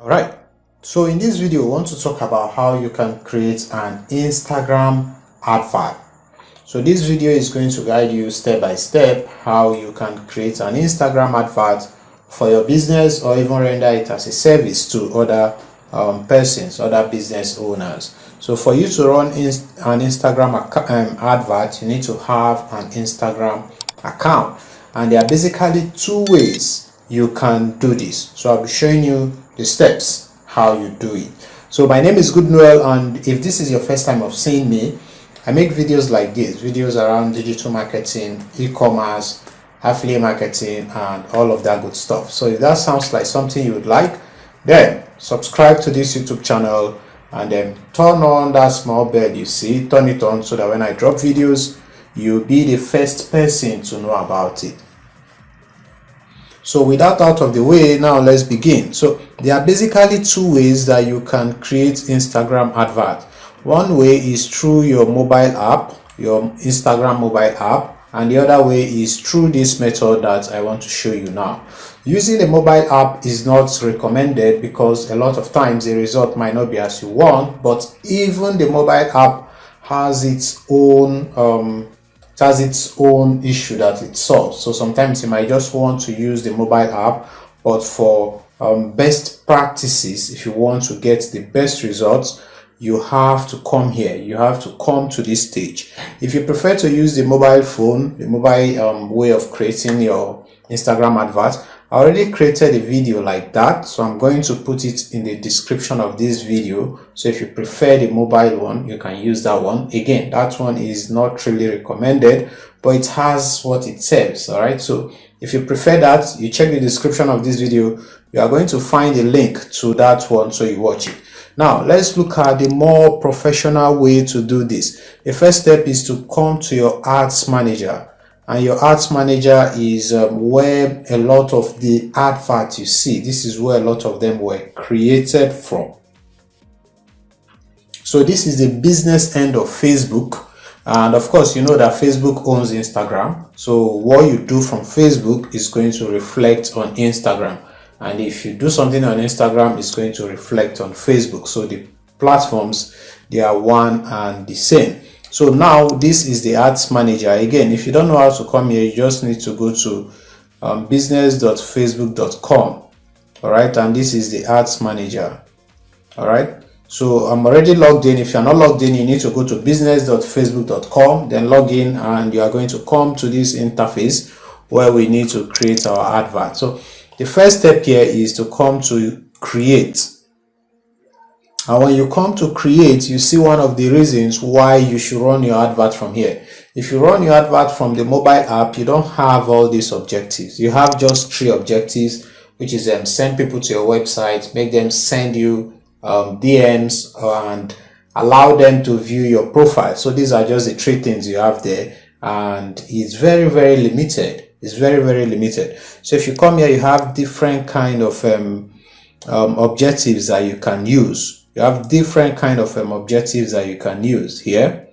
Alright, so in this video, I want to talk about how you can create an Instagram advert. So this video is going to guide you step by step how you can create an Instagram advert for your business, or even render it as a service to other persons, other business owners. So for you to run an Instagram advert, you need to have an Instagram account, and there are basically two ways you can do this. So I'll be showing you the steps how you do it. So my name is Good Noel, and if this is your first time of seeing me, I make videos like this, videos around digital marketing, e-commerce, affiliate marketing, and all of that good stuff. So if that sounds like something you would like, then subscribe to this YouTube channel and then turn on that small bell you see, turn it on so that when I drop videos, you'll be the first person to know about it. So with that out of the way, now let's begin. So there are basically two ways that you can create Instagram advert. One way is through your mobile app, your Instagram mobile app, and the other way is through this method that I want to show you now. Using a mobile app is not recommended because a lot of times the result might not be as you want, but even the mobile app has its own issue that it solves. So sometimes you might just want to use the mobile app, but for best practices, if you want to get the best results, you have to come here. You have to come to this stage. If you prefer to use the mobile phone, the mobile way of creating your Instagram advert, I already created a video like that, so I'm going to put it in the description of this video. So if you prefer the mobile one, you can use that one. Again, that one is not really recommended, but it has what it says. All right, so if you prefer that, you check the description of this video. You are going to find a link to that one, so you watch it. Now let's look at the more professional way to do this. The first step is to come to your ads manager. And your ads manager is where a lot of the adverts you see, this is where a lot of them were created from. So this is the business end of Facebook, and of course you know that Facebook owns Instagram, so what you do from Facebook is going to reflect on Instagram, and if you do something on Instagram, it's going to reflect on Facebook. So the platforms, they are one and the same. So now this is the ads manager. Again, if you don't know how to come here, you just need to go to business.facebook.com. all right, and this is the ads manager. All right, so I'm already logged in. If you're not logged in, you need to go to business.facebook.com, then log in, and you are going to come to this interface where we need to create our advert. So the first step here is to come to create. And when you come to create, you see one of the reasons why you should run your advert from here. If you run your advert from the mobile app, you don't have all these objectives. You have just three objectives, which is send people to your website, make them send you DMs, and allow them to view your profile. So these are just the three things you have there, and it's very, very limited. It's very, very limited. So if you come here, you have different kind of objectives that you can use. You have different kind of objectives that you can use here.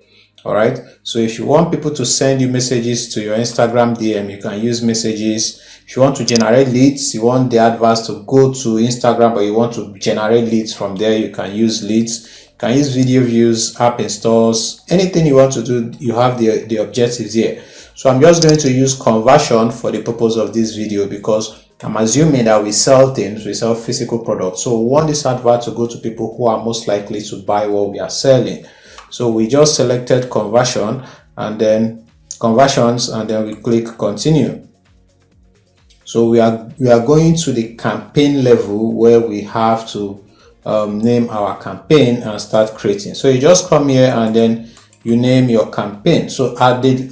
All right, so if you want people to send you messages to your Instagram DM, you can use messages. If you want to generate leads, you want the adverts to go to Instagram, but you want to generate leads from there, you can use leads. You can use video views, app installs, anything you want to do, you have the objectives here. So I'm just going to use conversion for the purpose of this video, because I'm assuming that we sell things, we sell physical products. So we want this advert to go to people who are most likely to buy what we are selling. So we just selected conversion, and then conversions, and then we click continue. So we are going to the campaign level where we have to name our campaign and start creating. So you just come here and then you name your campaign. So at the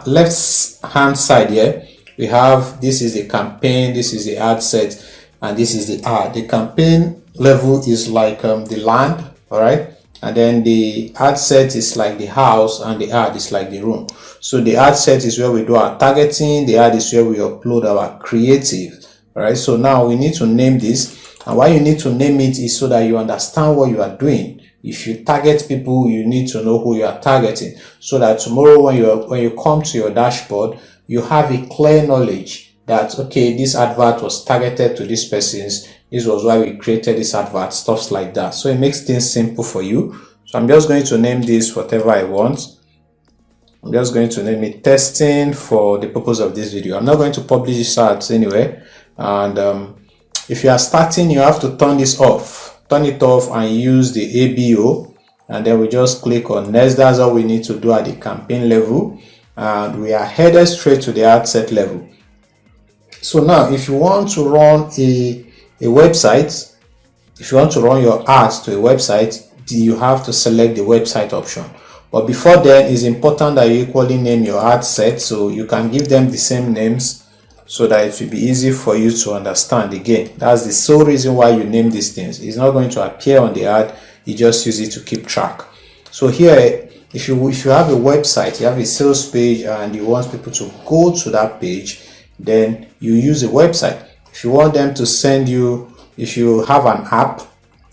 left hand side here, we have, this is the campaign, this is the ad set, and this is the ad. The campaign level is like the land, all right, and then the ad set is like the house, and the ad is like the room. So the ad set is where we do our targeting, the ad is where we upload our creative. All right, so now we need to name this, and why you need to name it is so that you understand what you are doing. If you target people, you need to know who you are targeting, so that tomorrow when you come to your dashboard, you have a clear knowledge that, okay, this advert was targeted to these persons, This was why we created this advert, stuffs like that. So it makes things simple for you. So I'm just going to name this whatever I want. I'm just going to name it testing for the purpose of this video. I'm not going to publish this ads anyway. And if you are starting, you have to turn this off. Turn it off and use the ABO. And then we just click on next. That's all we need to do at the campaign level. And we are headed straight to the ad set level. So now if you want to run a website, if you want to run your ads to a website, you have to select the website option. But before then, it's important that you equally name your ad set, so you can give them the same names so that it will be easy for you to understand. Again, that's the sole reason why you name these things. It's not going to appear on the ad, you just use it to keep track. So here, if you have a website, you have a sales page and you want people to go to that page, then you use a website. If you want them to send you, if you have an app,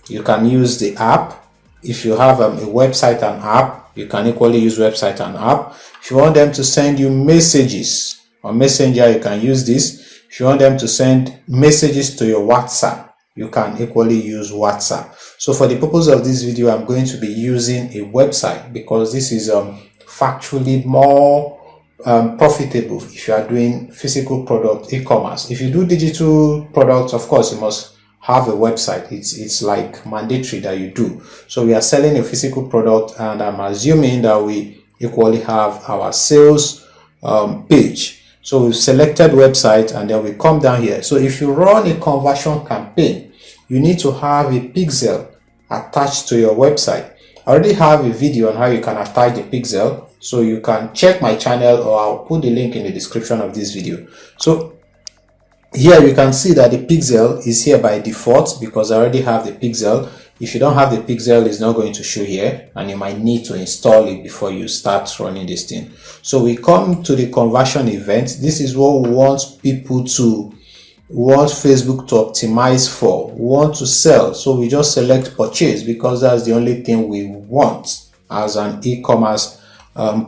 you can use the app. If you have a website and app, you can equally use website and app. If you want them to send you messages on Messenger, you can use this. If you want them to send messages to your WhatsApp, you can equally use WhatsApp. So for the purpose of this video, I'm going to be using a website because this is factually more profitable if you are doing physical product e-commerce. If you do digital products, of course you must have a website. It's like mandatory that you do. So we are selling a physical product, and I'm assuming that we equally have our sales page. So we've selected website, and then we come down here. So if you run a conversion campaign, you need to have a pixel attached to your website. I already have a video on how you can attach the pixel, so you can check my channel, or I'll put the link in the description of this video. So here you can see that the pixel is here by default because I already have the pixel. If you don't have the pixel, it's not going to show here, and you might need to install it before you start running this thing. So we come to the conversion event. This is what we want people to, want Facebook to optimize for, we want to sell. So we just select purchase because that's the only thing we want as an e-commerce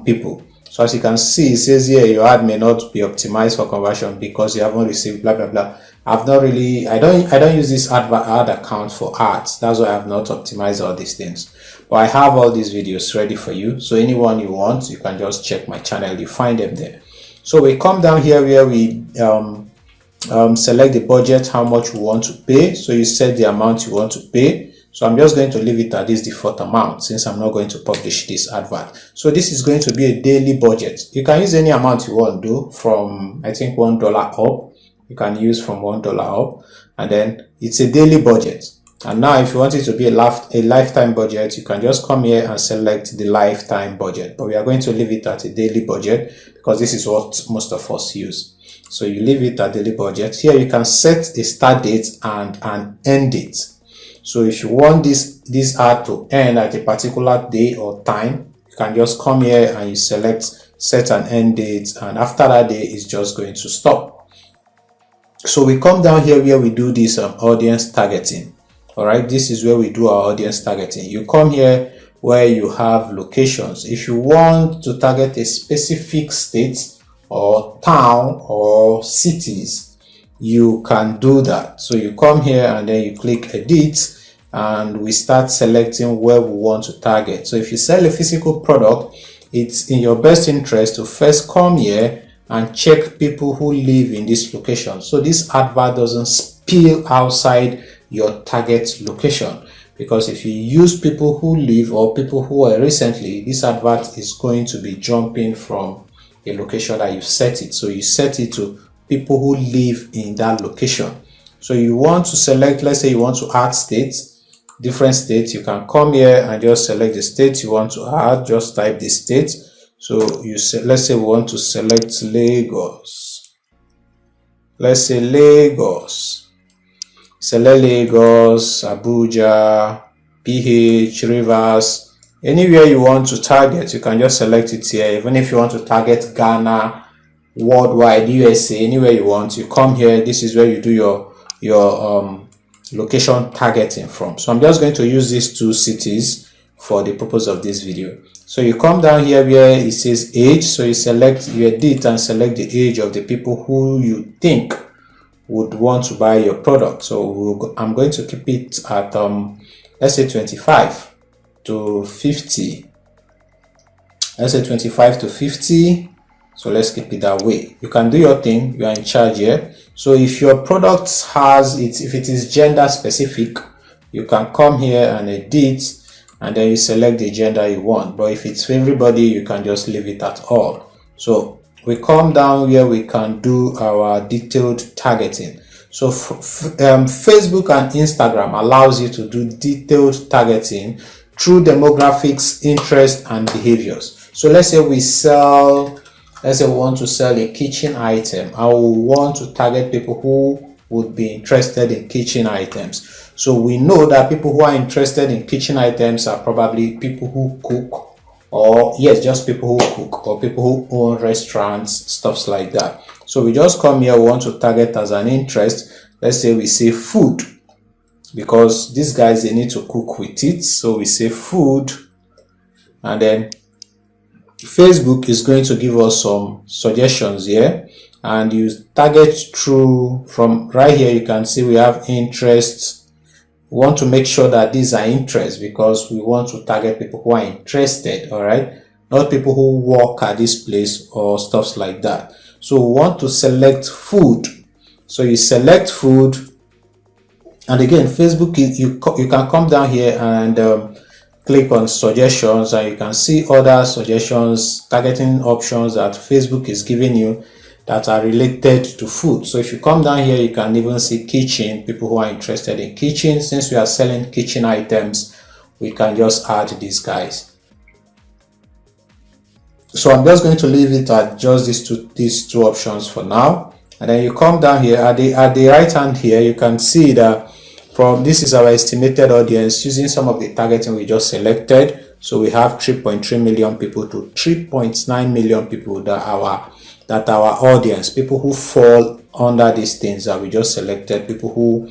people. So as you can see, it says here your ad may not be optimized for conversion because you haven't received blah blah blah. I don't use this ad account for ads. That's why I have not optimized all these things. But I have all these videos ready for you. So anyone you want, you can just check my channel. You find them there. So we come down here where we select the budget, how much we want to pay. So you set the amount you want to pay. So I'm just going to leave it at this default amount since I'm not going to publish this advert. So this is going to be a daily budget. You can use any amount you want to do from, I think, $1 up. You can use from $1 up, and then it's a daily budget. And now if you want it to be a lifetime budget, you can just come here and select the lifetime budget. But we are going to leave it at a daily budget because this is what most of us use. So you leave it at daily budget. Here you can set a start date and an end date. So if you want this ad to end at a particular day or time, you can just come here and you select set an end date, and after that day it's just going to stop. So we come down here where we do this audience targeting. All right, this is where we do our audience targeting. You come here where you have locations. If you want to target a specific state or town or cities, you can do that. So you come here and then you click edit, and we start selecting where we want to target. So if you sell a physical product, it's in your best interest to first come here and check people who live in this location, so this advert doesn't spill outside your target location. Because if you use people who live or people who are recently, this advert is going to be jumping from a location that you set it. So you set it to people who live in that location. So you want to select, let's say you want to add states, different states. You can come here and just select the state you want to add. Just type the state. So you say, let's say we want to select Lagos. Let's say Lagos. Select Lagos, Abuja, PH, Rivers, anywhere you want to target. You can just select it here. Even if you want to target Ghana, worldwide, USA, anywhere you want, you come here. This is where you do your location targeting from. So I'm just going to use these two cities for the purpose of this video. So you come down here where it says age. So you select, you edit and select the age of the people who you think would want to buy your product. So I'm going to keep it at let's say 25 to 50. Let's say 25 to 50. So let's keep it that way. You can do your thing. You are in charge here. So if your product has it, if it is gender specific, you can come here and edit, and then you select the gender you want. But if it's for everybody, you can just leave it at all. So we come down here, we can do our detailed targeting. So Facebook and Instagram allows you to do detailed targeting through demographics, interests, and behaviors. So let's say we want to sell a kitchen item. I will want to target people who would be interested in kitchen items. So we know that people who are interested in kitchen items are probably people who cook, or yes, just people who cook, or people who own restaurants, stuffs like that. So we just come here, we want to target as an interest. Let's say we say food, because these guys, they need to cook with it. So we say food, and then Facebook is going to give us some suggestions here, and you target through, from right here you can see we have interests. We want to make sure that these are interests, because we want to target people who are interested, all right, not people who work at this place or stuffs like that. So we want to select food. So you select food, and again, Facebook, you can come down here and click on suggestions, and you can see other suggestions, targeting options that Facebook is giving you that are related to food. So if you come down here, you can even see kitchen, people who are interested in kitchen. Since we are selling kitchen items, we can just add these guys. So I'm just going to leave it at just these two options for now. And then you come down here at the right hand here, you can see that this is our estimated audience using some of the targeting we just selected. So we have 3.3 million people to 3.9 million people that our audience, people who fall under these things that we just selected, people who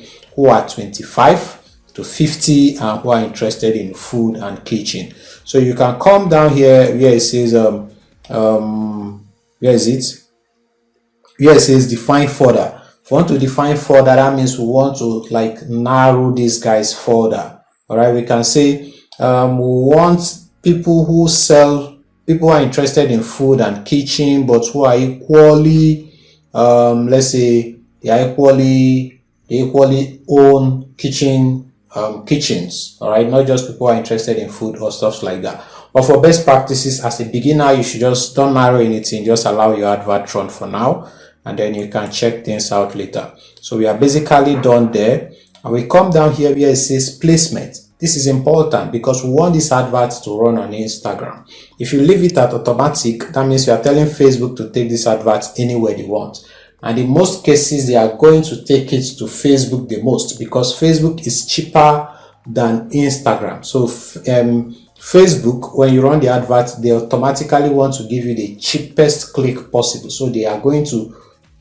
are 25 to 50 and who are interested in food and kitchen. So you can come down here where it says where is it? Here it says define further. If we want to define further, that means we want to like narrow these guys further. All right, we can say we want people who are interested in food and kitchen, but who are equally, let's say they equally own kitchens. All right, not just people who are interested in food or stuff like that. But for best practices, as a beginner, you should just don't narrow anything, just allow your advert run for now, and then you can check things out later. So we are basically done there, and we come down here where it says placement. This is important because we want this advert to run on Instagram. If you leave it at automatic, that means you are telling Facebook to take this advert anywhere they want. And in most cases, they are going to take it to Facebook the most, because Facebook is cheaper than Instagram. So Facebook, when you run the advert, they automatically want to give you the cheapest click possible. So they are going to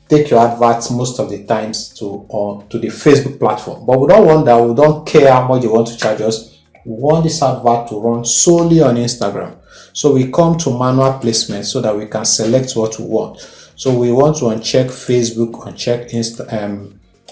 take your adverts most of the times to the Facebook platform. But we don't want that. We don't care how much they want to charge us. We want this advert to run solely on Instagram. So we come to manual placement so that we can select what we want. So we want to uncheck Facebook, uncheck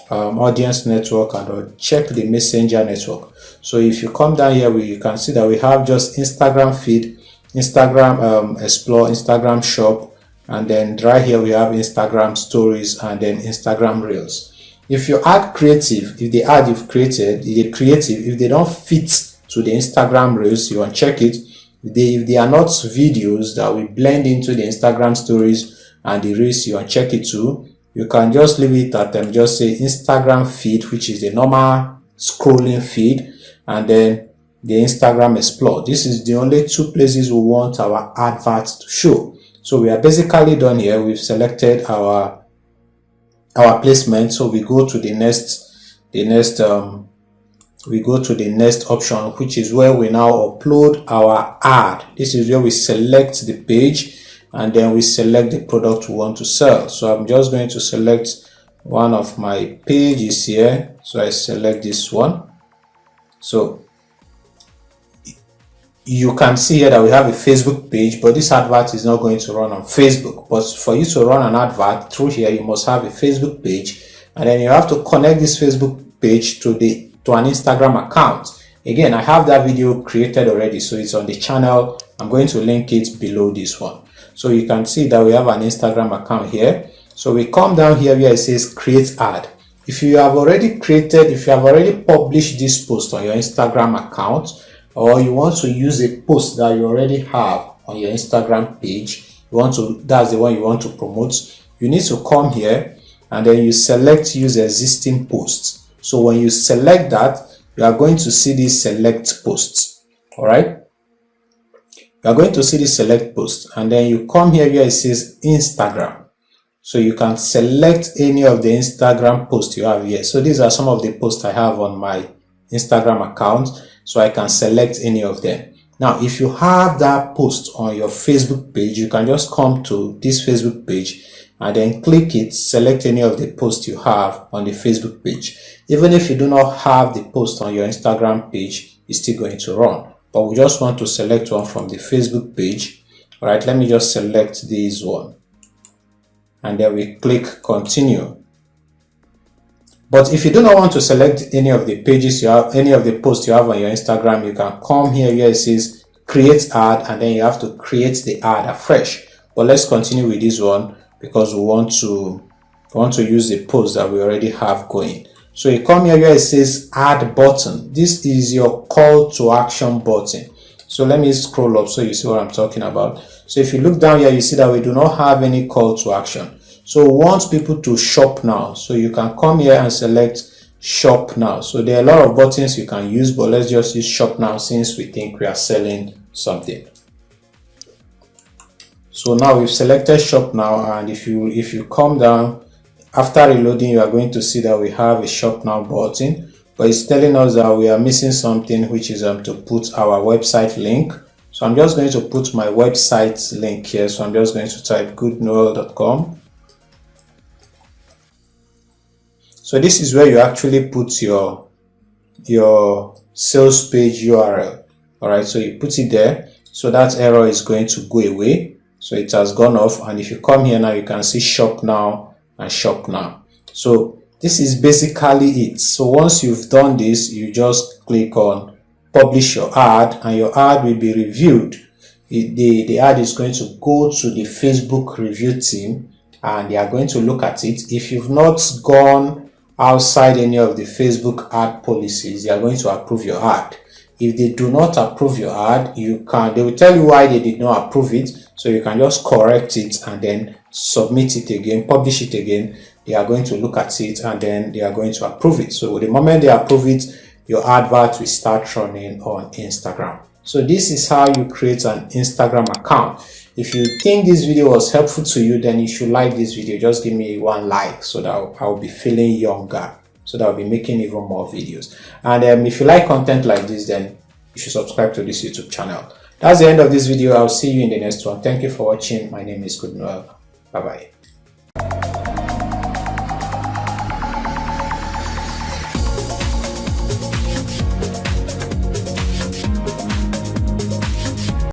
audience network, and uncheck the messenger network. So if you come down here, you can see that we have just Instagram feed, Instagram explore, Instagram shop, and then right here we have Instagram stories, and then Instagram reels. If you add creative, if the ad you've created, if they don't fit to the Instagram reels, you uncheck it. If they are not videos that will blend into the Instagram stories and the reels, you uncheck it too. You can just leave it at them, just say Instagram feed, which is the normal scrolling feed, and then the Instagram explore. This is the only two places we want our adverts to show. So we are basically done here. We've selected our placement. So we go to the next option, which is where we now upload our ad. This is where we select the page, and then we select the product we want to sell. So I'm just going to select one of my pages here. So I select this one. So you can see here that we have a Facebook page, but this advert is not going to run on Facebook. But for you to run an advert through here, you must have a Facebook page and then you have to connect this Facebook page to an Instagram account. Again, I have that video created already, so it's on the channel. I'm going to link it below this one. So you can see that we have an Instagram account here. So we come down here where it says create ad. If you have already published this post on your Instagram account, or you want to use a post that you already have on your Instagram page, that's the one you want to promote, you need to come here and then you select use existing posts. So when you select that, you are going to see this select posts. All right, you are going to see this select post, and then you come here where it says Instagram. So you can select any of the Instagram posts you have here. So these are some of the posts I have on my Instagram account, so I can select any of them. Now, if you have that post on your Facebook page, you can just come to this Facebook page and then click it, select any of the posts you have on the Facebook page. Even if you do not have the post on your Instagram page, it's still going to run. But we just want to select one from the Facebook page. All right, let me just select this one, and then we click continue. But if you do not want to select any of the pages you have, any of the posts you have on your Instagram, you can come here where it says create ad, and then you have to create the ad afresh. But let's continue with this one because we want to use the post that we already have going. So you come here where it says add button. This is your call to action button. So let me scroll up so you see what I'm talking about. So if you look down here, you see that we do not have any call to action. So we want people to shop now. So you can come here and select shop now. So there are a lot of buttons you can use, but let's just use shop now since we think we are selling something. So now we've selected shop now, and if you come down after reloading, you are going to see that we have a shop now button, but it's telling us that we are missing something, which is to put our website link. So I'm just going to put my website link here. So I'm just going to type goodnoel.com. So this is where you actually put your sales page URL. All right, so you put it there. So that error is going to go away. So it has gone off, and if you come here now, you can see shop now and shop now. So this is basically it. So once you've done this, you just click on publish your ad, and your ad will be reviewed. The ad is going to go to the Facebook review team, and they are going to look at it. If you've not gone outside any of the Facebook ad policies, they are going to approve your ad. If they do not approve your ad, they will tell you why they did not approve it. So you can just correct it and then submit it again, publish it again. They are going to look at it, and then they are going to approve it. So the moment they approve it, your advert will start running on Instagram. So this is how you create an Instagram account. If you think this video was helpful to you, then you should like this video. Just give me one like so that I'll be feeling younger, so that I'll be making even more videos. And if you like content like this, then you should subscribe to this YouTube channel. That's the end of this video. I'll see you in the next one. Thank you for watching. My name is Goodnoel. Bye bye.